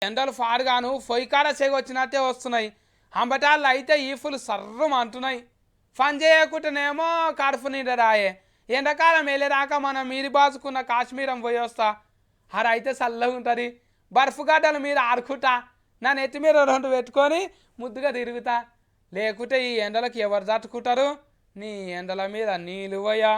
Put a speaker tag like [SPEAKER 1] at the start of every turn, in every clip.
[SPEAKER 1] ఎండలు ఫాడుగాను పొయ్యికాడ సెగొచ్చినట్టే వస్తున్నాయి. అంబటాళ్ళు అయితే ఈఫులు సర్రం అంటున్నాయి. పని చేయకుండానేమో కడుపు నిండా రాయే. ఎండాకాలం వెళ్ళేదాకా మనం మీరు బాసుకున్న కాశ్మీరం పోయి వస్తా. అయితే చల్లగా ఉంటుంది. బర్ఫ్ గడ్డల మీద ఆడుకుంటా. నా నెత్తి మీద 2 పెట్టుకొని ముద్దుగా తిరుగుతా. లేకుంటే ఈ ఎండలకు ఎవరు తట్టుకుంటారు? నీ ఎండల మీద నీళ్ళు పోయా.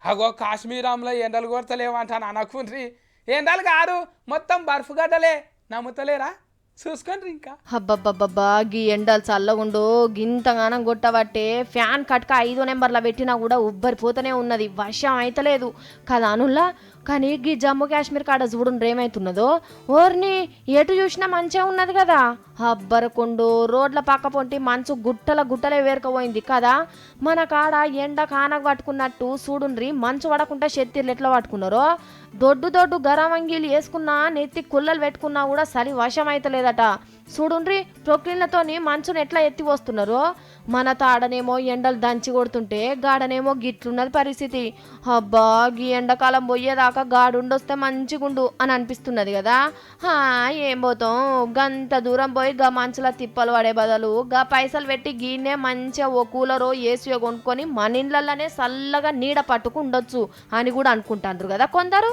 [SPEAKER 1] అగో కాశ్మీరంలో ఎండలు కొడతలేవంటాను అనకుండ్రి. ఎండలు కాదు, మొత్తం బర్ఫ్ గడ్డలే. నమ్ముతలేరా? చూసుకోండి ఇంకా.
[SPEAKER 2] అబ్బబ్బబ్బబ్బా గీ ఎండలు చల్లగుండు గింతగానం కొట్టబట్టే ఫ్యాన్ కట్క 5 నెంబర్ల పెట్టినా కూడా ఉబ్బరిపోతూనే ఉన్నది. వర్షం అయితలేదు కదా అనుల్లా. కానీ గీ జమ్మూ కాశ్మీర్ కాడ చూడండి ఏమైతున్నదో. ఓర్ని ఎటు చూసినా మంచిగా ఉన్నది కదా. అబ్బరకొండు రోడ్ల పక్క పొంటి మంచు గుట్టలే వేరుకపోయింది కదా. మన కాడ ఎండ కానకు పట్టుకున్నట్టు చూడుండ్రి మంచు పడకుండా షెత్తిర్లు ఎట్లా పట్టుకున్నారో. దొడ్డు గరమంగీలు వేసుకున్నా నెత్తి కుల్లలు పెట్టుకున్నా కూడా సరి వశం అయితలేదట. చూడుండ్రి ప్రొక్లీన్లతోని మంచును ఎట్లా ఎత్తి వస్తున్నారో. మన తాడనేమో ఎండలు దంచి కొడుతుంటే గాడనేమో గిట్లున్నది పరిస్థితి. అబ్బా గీ ఎండాకాలం పోయేదాకా గాడుండొస్తే మంచిగుండు అని అనిపిస్తున్నది కదా. ఏం పోతాం, గంత దూరం పోయి గా మంచుల తిప్పలు పడే బదులు గా పైసలు పెట్టి గీనే మంచిగా ఓ కూలరో ఏసీయో కొనుక్కొని మన ఇండ్లలోనే చల్లగా నీడ పట్టుకు ఉండొచ్చు అని కూడా అనుకుంటాండ్రు కదా కొందరు.